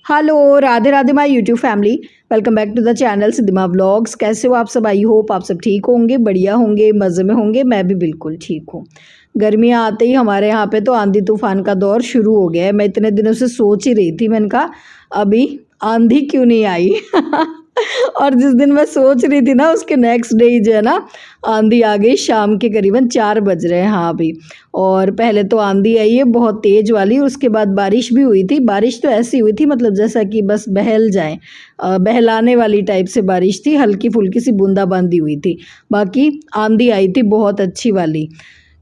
Hello Radhe Radhe my YouTube family. Welcome back to the channel Siddhima vlogs. कैसे हो आप सब? आई होप आप सब ठीक होंगे, बढ़िया होंगे, मज़े में होंगे। मैं भी बिल्कुल ठीक हूँ। गर्मियाँ आते ही हमारे यहाँ पे तो आंधी तूफान का दौर शुरू हो गया है। मैं इतने दिनों से सोच ही रही थी, मैंने कहा अभी आंधी क्यों नहीं आई और जिस दिन मैं सोच रही थी ना उसके नेक्स्ट डे ही जो है ना आंधी आ गई। शाम के करीबन 4 बज रहे हैं हाँ अभी। और पहले तो आंधी आई है बहुत तेज़ वाली, उसके बाद बारिश भी हुई थी। बारिश तो ऐसी हुई थी मतलब जैसा कि बस बहल जाए, बहलाने वाली टाइप से बारिश थी, हल्की फुल्की सी बूंदाबांदी हुई थी। बाकी आंधी आई थी बहुत अच्छी वाली।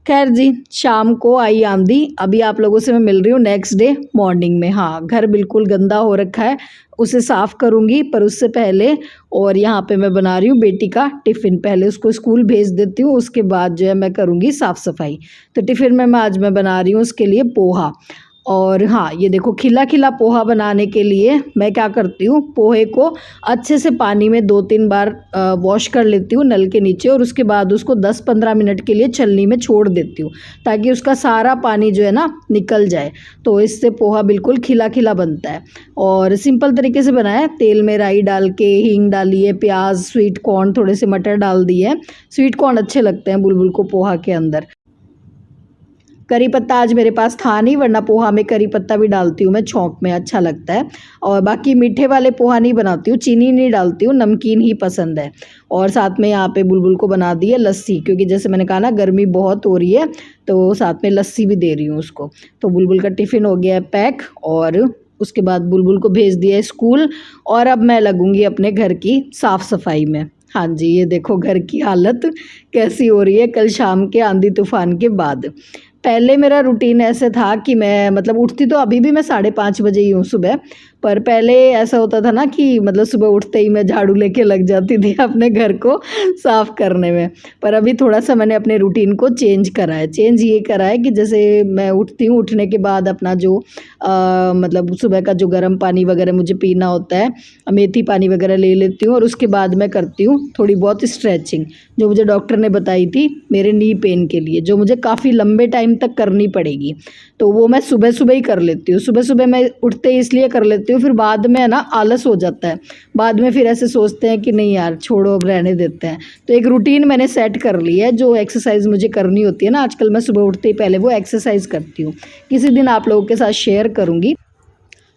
खैर जी, शाम को आई आंधी। अभी आप लोगों से मैं मिल रही हूँ नेक्स्ट डे मॉर्निंग में। हाँ, घर बिल्कुल गंदा हो रखा है, उसे साफ़ करूँगी पर उससे पहले। और यहाँ पे मैं बना रही हूँ बेटी का टिफ़िन। पहले उसको स्कूल भेज देती हूँ, उसके बाद जो है मैं करूँगी साफ़ सफाई। तो टिफ़िन में आज मैं बना रही हूँ उसके लिए पोहा। और हाँ, ये देखो खिला खिला पोहा बनाने के लिए मैं क्या करती हूँ, पोहे को अच्छे से पानी में 2-3 बार वॉश कर लेती हूँ नल के नीचे, और उसके बाद उसको 10-15 मिनट के लिए छलनी में छोड़ देती हूँ ताकि उसका सारा पानी जो है ना निकल जाए। तो इससे पोहा बिल्कुल खिला खिला बनता है। और सिंपल तरीके से बनाया, तेल में राई डाल के, हींग डाली है, प्याज, स्वीट कॉर्न, थोड़े से मटर डाल दिए हैं। स्वीट कॉर्न अच्छे लगते हैं बुलबुल को पोहा के अंदर। करी पत्ता आज मेरे पास था नहीं, वरना पोहा में करी पत्ता भी डालती हूँ मैं छौंक में, अच्छा लगता है। और बाकी मीठे वाले पोहा नहीं बनाती हूँ, चीनी नहीं डालती हूँ, नमकीन ही पसंद है। और साथ में यहाँ पे बुलबुल को बना दी है लस्सी, क्योंकि जैसे मैंने कहा ना गर्मी बहुत हो रही है, तो साथ में लस्सी भी दे रही हूँ उसको। तो बुलबुल का टिफ़िन हो गया है पैक, और उसके बाद बुलबुल को भेज दिया है स्कूल। और अब मैं लगूंगी अपने घर की साफ़ सफाई में। हाँ जी, ये देखो घर की हालत कैसी हो रही है कल शाम के आंधी तूफान के बाद। पहले मेरा रूटीन ऐसे था कि मैं मतलब उठती तो अभी भी मैं 5:30 बजे ही हूँ सुबह। पर पहले ऐसा होता था ना कि मतलब सुबह उठते ही मैं झाड़ू लेके लग जाती थी अपने घर को साफ़ करने में। पर अभी थोड़ा सा मैंने अपने रूटीन को चेंज करा है। चेंज ये करा है कि जैसे मैं उठती हूँ, उठने के बाद अपना जो मतलब सुबह का जो गर्म पानी वगैरह मुझे पीना होता है, मेथी पानी वगैरह ले लेती हूँ। और उसके बाद मैं करती हूँ थोड़ी बहुत स्ट्रेचिंग, जो मुझे डॉक्टर ने बताई थी मेरे नी पेन के लिए, जो मुझे काफ़ी लंबे टाइम तक करनी पड़ेगी। तो वो मैं सुबह सुबह ही कर लेती हूँ। सुबह सुबह मैं उठते ही इसलिए कर लेती हूँ, फिर बाद में ना आलस हो जाता है। बाद में फिर ऐसे सोचते हैं कि नहीं यार छोड़ो, अब रहने देते हैं। तो एक रूटीन मैंने सेट कर ली है, जो एक्सरसाइज मुझे करनी होती है ना, आजकल मैं सुबह उठते ही पहले वो एक्सरसाइज करती हूँ। किसी दिन आप लोगों के साथ शेयर करूँगी,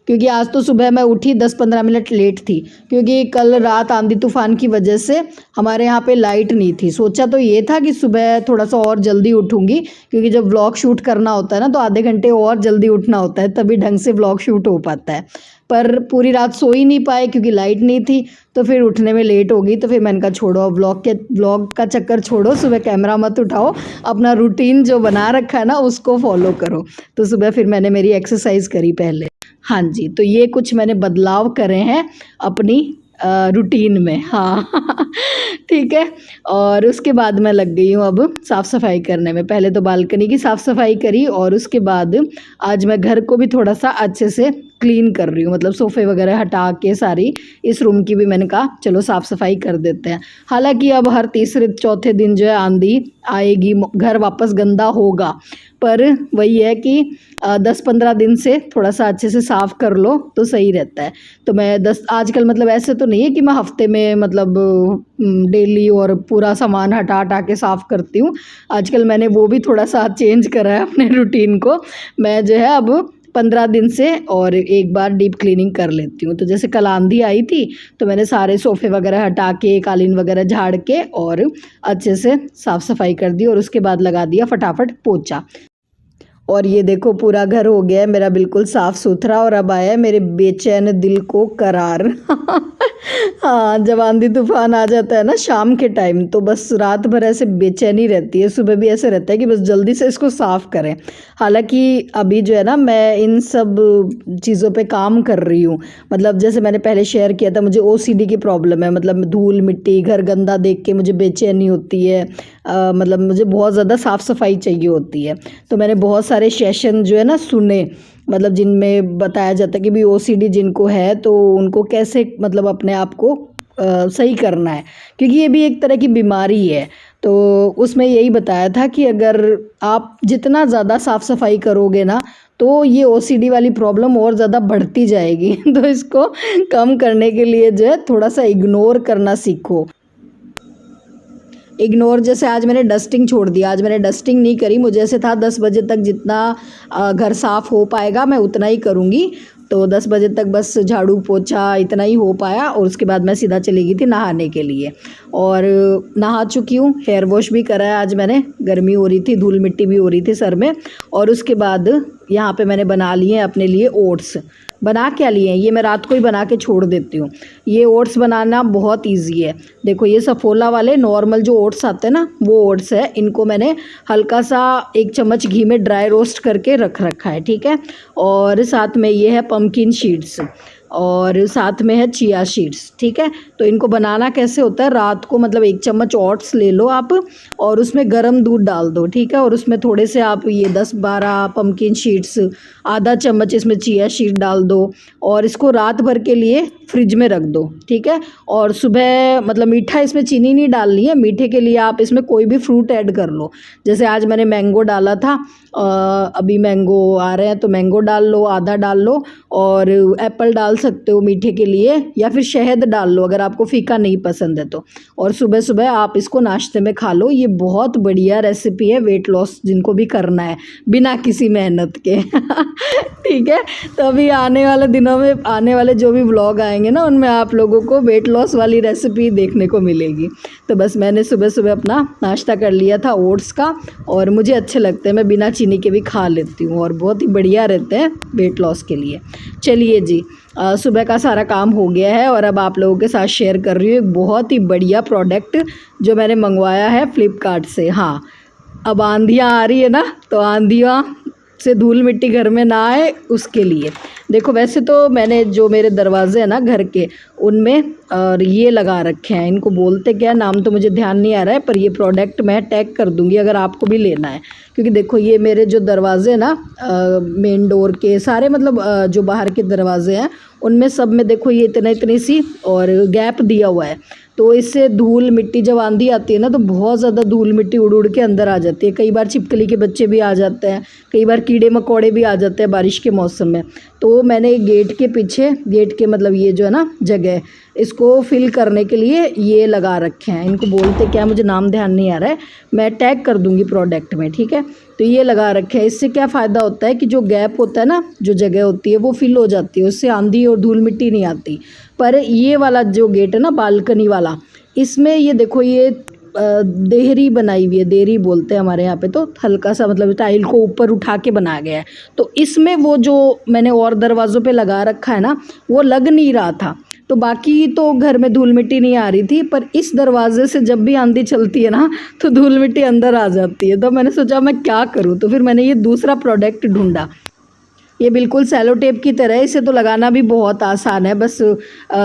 क्योंकि आज तो सुबह मैं उठी 10-15 मिनट लेट थी, क्योंकि कल रात आंधी तूफान की वजह से हमारे यहाँ पे लाइट नहीं थी। सोचा तो ये था कि सुबह थोड़ा सा और जल्दी उठूँगी, क्योंकि जब व्लॉग शूट करना होता है ना तो आधे घंटे और जल्दी उठना होता है, तभी ढंग से व्लॉग शूट हो पाता है। पर पूरी रात सो ही नहीं पाए क्योंकि लाइट नहीं थी, तो फिर उठने में लेट हो गई। तो फिर मैंने कहा छोड़ो, अब व्लॉग का चक्कर छोड़ो, सुबह कैमरा मत उठाओ, अपना रूटीन जो बना रखा है ना उसको फॉलो करो। तो सुबह फिर मैंने मेरी एक्सरसाइज करी पहले। हाँ जी, तो ये कुछ मैंने बदलाव करे हैं अपनी रूटीन में। हाँ ठीक है। और उसके बाद मैं लग गई हूँ अब साफ़ सफाई करने में। पहले तो बालकनी की साफ़ सफाई करी, और उसके बाद आज मैं घर को भी थोड़ा सा अच्छे से क्लीन कर रही हूँ, मतलब सोफ़े वगैरह हटा के सारी। इस रूम की भी मैंने कहा चलो साफ़ सफाई कर देते हैं। हालांकि अब हर तीसरे चौथे दिन जो है आंधी आएगी, घर वापस गंदा होगा। पर वही है कि 10-15 दिन से थोड़ा सा अच्छे से साफ़ कर लो तो सही रहता है। तो मैं आजकल मतलब ऐसे तो नहीं है कि मैं हफ्ते में मतलब डेली और पूरा सामान हटा हटा के साफ़ करती हूँ। आजकल मैंने वो भी थोड़ा सा चेंज करा है अपने रूटीन को। मैं जो है अब 15 दिन से और एक बार डीप क्लीनिंग कर लेती हूँ। तो जैसे कल आंधी आई थी तो मैंने सारे सोफ़े वगैरह हटा के, कालीन वगैरह झाड़ के और अच्छे से साफ़ सफाई कर दी, और उसके बाद लगा दिया फटाफट पोछा। और ये देखो पूरा घर हो गया है मेरा बिल्कुल साफ़ सुथरा, और अब आया है मेरे बेचैन दिल को करार हाँ, जब आंधी तूफान आ जाता है ना शाम के टाइम, तो बस रात भर ऐसे बेचैनी रहती है, सुबह भी ऐसे रहता है कि बस जल्दी से इसको साफ़ करें। हालांकि अभी जो है ना मैं इन सब चीज़ों पे काम कर रही हूँ। मतलब जैसे मैंने पहले शेयर किया था, मुझे ओसीडी की प्रॉब्लम है, मतलब धूल मिट्टी घर गंदा देख के मुझे बेचैनी होती है। मतलब मुझे बहुत ज़्यादा साफ़ सफाई चाहिए होती है। तो मैंने बहुत सारे सेशन जो है ना सुने, मतलब जिनमें बताया जाता है कि भी ओसीडी जिनको है तो उनको कैसे मतलब अपने आप को सही करना है, क्योंकि ये भी एक तरह की बीमारी है। तो उसमें यही बताया था कि अगर आप जितना ज़्यादा साफ़ सफाई करोगे ना, तो ये ओसीडी वाली प्रॉब्लम और ज़्यादा बढ़ती जाएगी। तो इसको कम करने के लिए जो है थोड़ा सा इग्नोर करना सीखो। इग्नोर जैसे आज मैंने डस्टिंग छोड़ दिया, आज मैंने डस्टिंग नहीं करी, मुझे ऐसे था 10 बजे तक जितना घर साफ़ हो पाएगा मैं उतना ही करूँगी। तो 10 बजे तक बस झाड़ू पोछा इतना ही हो पाया और उसके बाद मैं सीधा चली गई थी नहाने के लिए। और नहा चुकी हूँ, हेयर वॉश भी करा है आज मैंने, गर्मी हो रही थी, धूल मिट्टी भी हो रही थी सर में। और उसके बाद यहाँ पे मैंने बना लिए अपने लिए ओट्स। बना क्या लिए हैं, ये मैं रात को ही बना के छोड़ देती हूँ। ये ओट्स बनाना बहुत इजी है। देखो ये सफोला वाले नॉर्मल जो ओट्स आते हैं ना, वो ओट्स है। इनको मैंने हल्का सा 1 चम्मच घी में ड्राई रोस्ट करके रख रखा है, ठीक है। और साथ में ये है पम्पकिन सीड्स और साथ में है चिया सीड्स, ठीक है। तो इनको बनाना कैसे होता है, रात को मतलब 1 चम्मच ओट्स ले लो आप और उसमें गर्म दूध डाल दो, ठीक है। और उसमें थोड़े से आप ये 10-12 पम्पकिन सीड्स, आधा चम्मच इसमें चिया सीड डाल दो और इसको रात भर के लिए फ्रिज में रख दो, ठीक है। और सुबह मतलब मीठा इसमें चीनी नहीं डालनी है, मीठे के लिए आप इसमें कोई भी फ्रूट ऐड कर लो। जैसे आज मैंने मैंगो डाला था, अभी मैंगो आ रहे हैं तो मैंगो डाल लो, आधा डाल लो। और एप्पल डाल सकते हो मीठे के लिए, या फिर शहद डाल लो अगर आपको फीका नहीं पसंद है तो। और सुबह सुबह आप इसको नाश्ते में खा लो। ये बहुत बढ़िया रेसिपी है वेट लॉस जिनको भी करना है बिना किसी मेहनत के। ठीक है। तो अभी आने वाले दिनों में आने वाले जो भी व्लॉग आएंगे ना, उनमें आप लोगों को वेट लॉस वाली रेसिपी देखने को मिलेगी। तो बस मैंने सुबह सुबह अपना नाश्ता कर लिया था ओट्स का, और मुझे अच्छे लगते हैं, मैं बिना चीनी के भी खा लेती हूँ और बहुत ही बढ़िया रहते हैं वेट लॉस के लिए। चलिए जी, सुबह का सारा काम हो गया है और अब आप लोगों के साथ शेयर कर रही हूँ एक बहुत ही बढ़िया प्रोडक्ट जो मैंने मंगवाया है फ्लिपकार्ट से। हाँ, अब आंधियाँ आ रही है ना, तो आंधियाँ से धूल मिट्टी घर में ना आए उसके लिए। देखो वैसे तो मैंने जो मेरे दरवाजे हैं ना घर के, उनमें और ये लगा रखे हैं, इनको बोलते क्या नाम तो मुझे ध्यान नहीं आ रहा है, पर ये प्रोडक्ट मैं टैग कर दूंगी अगर आपको भी लेना है। क्योंकि देखो ये मेरे जो दरवाजे हैं ना, मेन डोर के सारे मतलब जो बाहर के दरवाजे हैं उनमें सब में देखो ये इतनी सी और गैप दिया हुआ है। तो इससे धूल मिट्टी जब आंधी आती है ना, तो बहुत ज़्यादा धूल मिट्टी उड़ उड़ के अंदर आ जाती है। कई बार छिपकली के बच्चे भी आ जाते हैं, कई बार कीड़े मकोड़े भी आ जाते हैं बारिश के मौसम में। तो मैंने गेट के पीछे, गेट के मतलब ये जो है ना जगह, इसको फिल करने के लिए ये लगा रखे हैं। इनको बोलते क्या मुझे नाम ध्यान नहीं आ रहा है, मैं टैग कर दूंगी प्रोडक्ट में, ठीक है। तो ये लगा रखे हैं। इससे क्या फ़ायदा होता है कि जो गैप होता है ना, जो जगह होती है वो फिल हो जाती है, उससे आंधी और धूल मिट्टी नहीं आती। पर ये वाला जो गेट है ना बालकनी वाला, इसमें ये देखो ये देहरी बनाई हुई है, देहरी बोलते हैं हमारे यहाँ पे। तो हल्का सा मतलब टाइल को ऊपर उठा के बनाया गया है। तो इसमें वो जो मैंने और दरवाज़ों पे लगा रखा है ना, वो लग नहीं रहा था। तो बाकी तो घर में धूल मिट्टी नहीं आ रही थी, पर इस दरवाजे से जब भी आंधी चलती है ना, तो धूल मिट्टी अंदर आ जाती है। तो मैंने सोचा मैं क्या करूँ, तो फिर मैंने ये दूसरा प्रोडक्ट ढूंढा। ये बिल्कुल सेलो टेप की तरह है, इसे तो लगाना भी बहुत आसान है। बस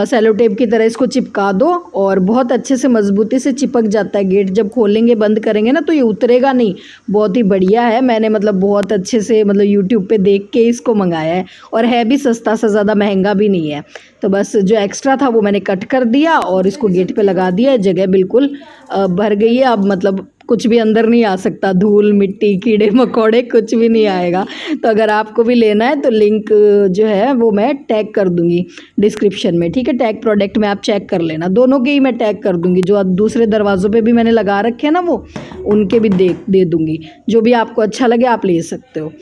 सेलो टेप की तरह इसको चिपका दो और बहुत अच्छे से मजबूती से चिपक जाता है। गेट जब खोलेंगे बंद करेंगे ना, तो ये उतरेगा नहीं। बहुत ही बढ़िया है। मैंने मतलब बहुत अच्छे से मतलब यूट्यूब पे देख के इसको मंगाया है, और है भी सस्ता सा, ज़्यादा महंगा भी नहीं है। तो बस जो एक्स्ट्रा था वो मैंने कट कर दिया और इसको गेट पे लगा दिया। जगह बिल्कुल भर गई है, अब मतलब कुछ भी अंदर नहीं आ सकता, धूल मिट्टी कीड़े मकोड़े कुछ भी नहीं आएगा। तो अगर आपको भी लेना है तो लिंक जो है वो मैं टैग कर दूंगी डिस्क्रिप्शन में, ठीक है। टैग प्रोडक्ट में आप चेक कर लेना, दोनों के ही मैं टैग कर दूंगी। जो दूसरे दरवाज़ों पे भी मैंने लगा रखे हैं ना, वो उनके भी दे दूंगी। जो भी आपको अच्छा लगे आप ले सकते हो।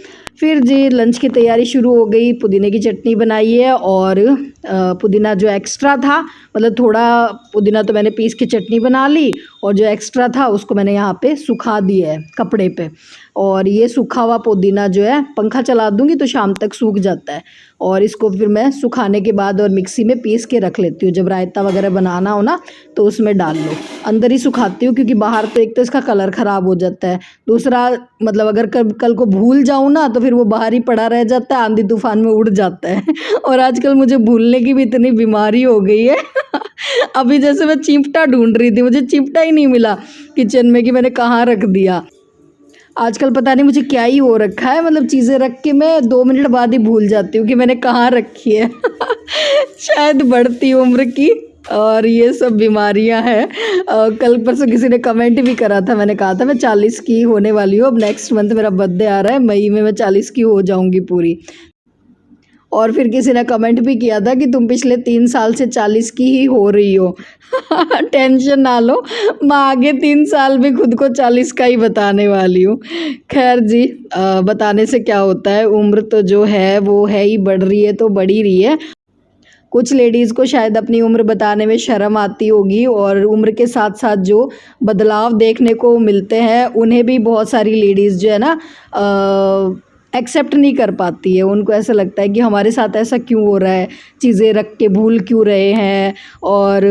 फिर जी लंच की तैयारी शुरू हो गई। पुदीने की चटनी बनाई है, और पुदीना जो एक्स्ट्रा था, मतलब थोड़ा पुदीना तो मैंने पीस के चटनी बना ली, और जो एक्स्ट्रा था उसको मैंने यहाँ पे सुखा दिया है कपड़े पे। और ये सूखा हुआ पुदीना जो है पंखा चला दूँगी तो शाम तक सूख जाता है। और इसको फिर मैं सुखाने के बाद और मिक्सी में पीस के रख लेती हूँ। जब रायता वगैरह बनाना हो ना, तो उसमें डाल लो। अंदर ही सुखाती हूँ, क्योंकि बाहर तो एक तो इसका कलर ख़राब हो जाता है, दूसरा मतलब अगर कल को भूल जाऊँ ना, तो फिर वो बाहर ही पड़ा रह जाता है, आंधी तूफान में उड़ जाता है। और आजकल मुझे भूलने की भी इतनी बीमारी हो गई है। अभी जैसे मैं चिमटा ढूंढ रही थी, मुझे चिमटा ही नहीं मिला किचन में कि मैंने कहाँ रख दिया। आजकल पता नहीं मुझे क्या ही हो रखा है, मतलब चीज़ें रख के मैं 2 मिनट बाद ही भूल जाती हूँ कि मैंने कहाँ रखी है। शायद बढ़ती उम्र की और ये सब बीमारियां हैं। कल परसों किसी ने कमेंट भी करा था, मैंने कहा था मैं 40 की होने वाली हूँ, अब नेक्स्ट मंथ मेरा बर्थडे आ रहा है, मई में मैं 40 की हो जाऊंगी पूरी। और फिर किसी ने कमेंट भी किया था कि तुम पिछले 3 साल से 40 की ही हो रही हो। टेंशन ना लो, मैं आगे 3 साल भी खुद को 40 का ही बताने वाली हूँ। खैर जी, बताने से क्या होता है, उम्र तो जो है वो है ही, बढ़ रही है तो बढ़ ही रही है। कुछ लेडीज़ को शायद अपनी उम्र बताने में शर्म आती होगी, और उम्र के साथ साथ जो बदलाव देखने को मिलते हैं उन्हें भी बहुत सारी लेडीज़ जो है ना एक्सेप्ट नहीं कर पाती है। उनको ऐसा लगता है कि हमारे साथ ऐसा क्यों हो रहा है, चीज़ें रख के भूल क्यों रहे हैं। और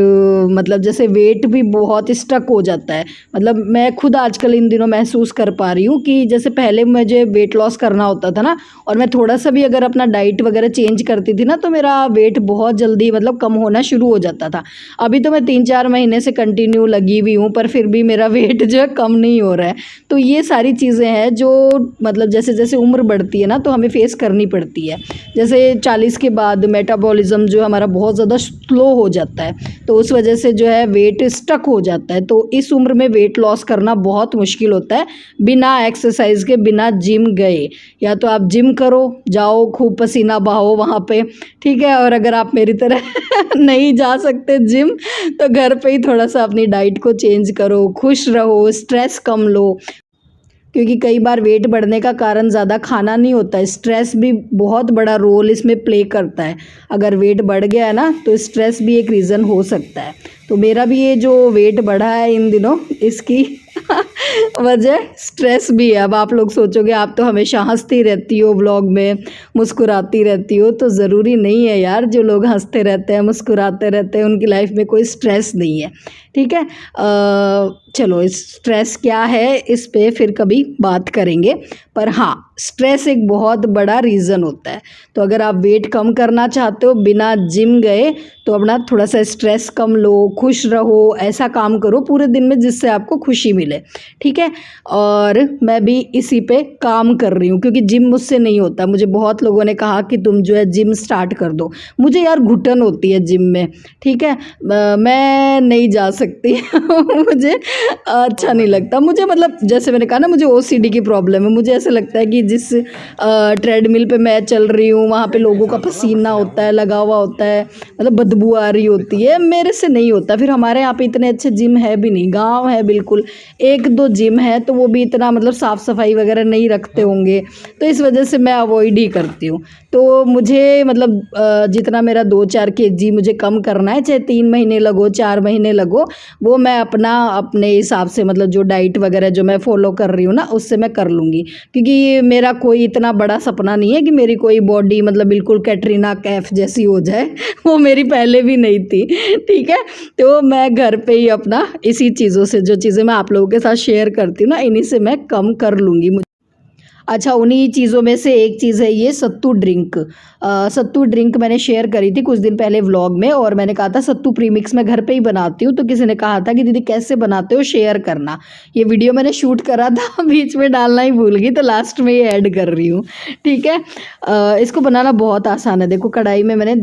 मतलब जैसे वेट भी बहुत स्टक हो जाता है। मतलब मैं खुद आजकल इन दिनों महसूस कर पा रही हूँ कि जैसे पहले मुझे वेट लॉस करना होता था ना, और मैं थोड़ा सा भी अगर अपना डाइट वगैरह चेंज करती थी ना, तो मेरा वेट बहुत जल्दी मतलब कम होना शुरू हो जाता था। अभी तो मैं 3-4 महीने से कंटिन्यू लगी हुई हूँ, पर फिर भी मेरा वेट जो है कम नहीं हो रहा है। तो ये सारी चीज़ें हैं जो मतलब जैसे जैसे उम्र बढ़ती है ना, तो हमें फेस करनी पड़ती है। जैसे 40 के बाद मेटाबॉलिज्म जो हमारा बहुत ज़्यादा स्लो हो जाता है, तो उस वजह से जो है वेट स्टक हो जाता है। तो इस उम्र में वेट लॉस करना बहुत मुश्किल होता है बिना एक्सरसाइज के, बिना जिम गए। या तो आप जिम करो, जाओ खूब पसीना बहाओ वहाँ पे, ठीक है। और अगर आप मेरी तरह नहीं जा सकते जिम, तो घर पे ही थोड़ा सा अपनी डाइट को चेंज करो, खुश रहो, स्ट्रेस कम लो। क्योंकि कई बार वेट बढ़ने का कारण ज़्यादा खाना नहीं होता है, स्ट्रेस भी बहुत बड़ा रोल इसमें प्ले करता है। अगर वेट बढ़ गया है ना, तो स्ट्रेस भी एक रीज़न हो सकता है। तो मेरा भी ये जो वेट बढ़ा है इन दिनों, इसकी वजह स्ट्रेस भी है। अब आप लोग सोचोगे आप तो हमेशा हंसती रहती हो, व्लॉग में मुस्कुराती रहती हो, तो ज़रूरी नहीं है यार। जो लोग हंसते रहते हैं, मुस्कुराते रहते हैं, उनकी लाइफ में कोई स्ट्रेस नहीं है, ठीक है। चलो, इस स्ट्रेस क्या है इस पे फिर कभी बात करेंगे। पर हाँ, स्ट्रेस एक बहुत बड़ा रीज़न होता है। तो अगर आप वेट कम करना चाहते हो बिना जिम गए, तो अपना थोड़ा सा स्ट्रेस कम लो, खुश रहो, ऐसा काम करो पूरे दिन में जिससे आपको खुशी मिले, ठीक है। और मैं भी इसी पे काम कर रही हूँ, क्योंकि जिम मुझसे नहीं होता। मुझे बहुत लोगों ने कहा कि तुम जो है जिम स्टार्ट कर दो। मुझे यार घुटन होती है जिम में, ठीक है। मैं नहीं जा सकती। मुझे अच्छा नहीं लगता। मुझे मतलब जैसे मैंने कहा ना, मुझे ओसीडी की प्रॉब्लम है। मुझे ऐसा लगता है कि जिस ट्रेडमिल पे मैं चल रही हूँ, वहाँ पे लोगों का पसीना होता है, लगा हुआ होता है, मतलब बदबू आ रही होती है। मेरे से नहीं होता। फिर हमारे यहाँ पे इतने अच्छे जिम है भी नहीं, गांव है बिल्कुल, 1-2 जिम है, तो वो भी इतना मतलब साफ़ सफाई वगैरह नहीं रखते होंगे, तो इस वजह से मैं अवॉइड ही करती हूँ। तो मुझे मतलब जितना मेरा 2-4 केजी मुझे कम करना है, चाहे 3 महीने लगो, 4 महीने लगो, वो मैं अपने हिसाब से मतलब जो डाइट वगैरह जो मैं फॉलो कर रही हूँ ना, उससे मैं कर लूँगी। क्योंकि मेरा कोई इतना बड़ा सपना नहीं है कि मेरी कोई बॉडी मतलब बिल्कुल कैटरीना कैफ जैसी हो जाए। वो मेरी पहले भी नहीं थी, ठीक है। तो मैं घर पे ही अपना इसी चीज़ों से, जो चीज़ें मैं आप लोगों के साथ शेयर करती हूँ ना, इन्हीं से मैं कम कर लूँगी। अच्छा, उन्हीं चीज़ों में से एक चीज़ है ये सत्तू ड्रिंक। सत्तू ड्रिंक मैंने शेयर करी थी कुछ दिन पहले व्लॉग में, और मैंने कहा था सत्तू प्रीमिक्स मैं घर पे ही बनाती हूँ। तो किसी ने कहा था कि दीदी कैसे बनाते हो, शेयर करना। ये वीडियो मैंने शूट करा था, बीच में डालना ही भूल गई, तो लास्ट में ये ऐड कर रही हूँ, ठीक है। इसको बनाना बहुत आसान है। देखो, कढ़ाई में मैंने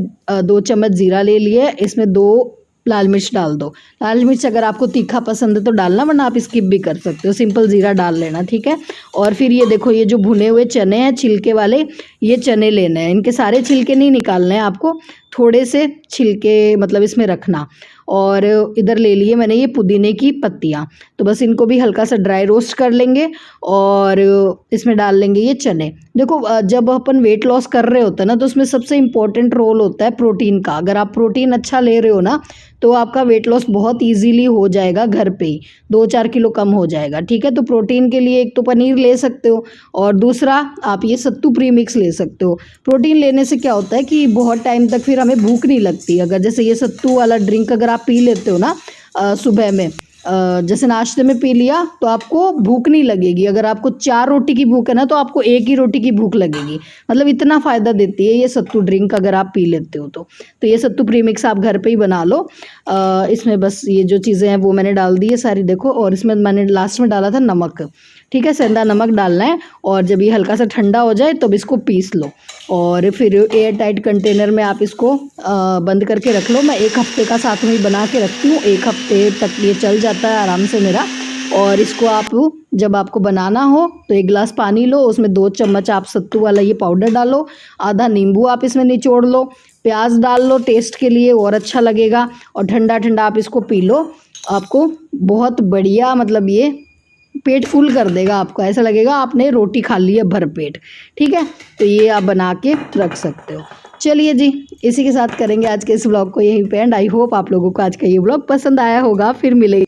2 चम्मच जीरा ले लिया है, इसमें 2 लाल मिर्च डाल दो। लाल मिर्च अगर आपको तीखा पसंद है तो डालना, वरना आप स्किप भी कर सकते हो, सिंपल ज़ीरा डाल लेना, ठीक है। और फिर ये देखो, ये जो भुने हुए चने हैं छिलके वाले, ये चने लेने हैं। इनके सारे छिलके नहीं निकालने हैं आपको, थोड़े से छिलके मतलब इसमें रखना। और इधर ले लिए मैंने ये पुदीने की पत्तियाँ, तो बस इनको भी हल्का सा ड्राई रोस्ट कर लेंगे, और इसमें डाल लेंगे ये चने। देखो, जब अपन वेट लॉस कर रहे होते हैं ना, तो उसमें सबसे इम्पोर्टेंट रोल होता है प्रोटीन का। अगर आप प्रोटीन अच्छा ले रहे हो ना, तो आपका वेट लॉस बहुत इजीली हो जाएगा, घर पे ही 2-4 किलो कम हो जाएगा, ठीक है। तो प्रोटीन के लिए एक तो पनीर ले सकते हो, और दूसरा आप ये सत्तू प्रीमिक्स ले सकते हो। प्रोटीन लेने से क्या होता है कि बहुत टाइम तक फिर हमें भूख नहीं लगती। अगर जैसे ये सत्तू वाला ड्रिंक अगर आप पी लेते हो ना सुबह में, जैसे नाश्ते में पी लिया, तो आपको भूख नहीं लगेगी। अगर आपको 4 रोटी की भूख है ना, तो आपको 1 ही रोटी की भूख लगेगी। मतलब इतना फ़ायदा देती है ये सत्तू ड्रिंक अगर आप पी लेते हो तो ये सत्तू प्रीमिक्स आप घर पे ही बना लो। इसमें बस ये जो चीज़ें हैं वो मैंने डाल दी है सारी, देखो। और इसमें मैंने लास्ट में डाला था नमक, ठीक है। सेंधा नमक डालना है और जब ये हल्का सा ठंडा हो जाए तब इसको पीस लो और फिर एयर टाइट कंटेनर में आप इसको बंद करके रख लो। मैं 1 हफ्ते का साथ में ही बना के रखती हूँ, 1 हफ्ते तक ये चल जाता है आराम से मेरा। और इसको आप जब आपको बनाना हो तो 1 गिलास पानी लो, उसमें 2 चम्मच आप सत्तू वाला ये पाउडर डालो, आधा नींबू आप इसमें निचोड़ लो, प्याज डाल लो टेस्ट के लिए और अच्छा लगेगा, और ठंडा ठंडा आप इसको पी लो। आपको बहुत बढ़िया मतलब ये पेट फुल कर देगा, आपको ऐसा लगेगा आपने रोटी खा ली है भर पेट। ठीक है, तो ये आप बना के रख सकते हो। चलिए जी, इसी के साथ करेंगे आज के इस व्लॉग को यहीं पे एंड। आई होप आप लोगों को आज का ये व्लॉग पसंद आया होगा। फिर मिलेंगे।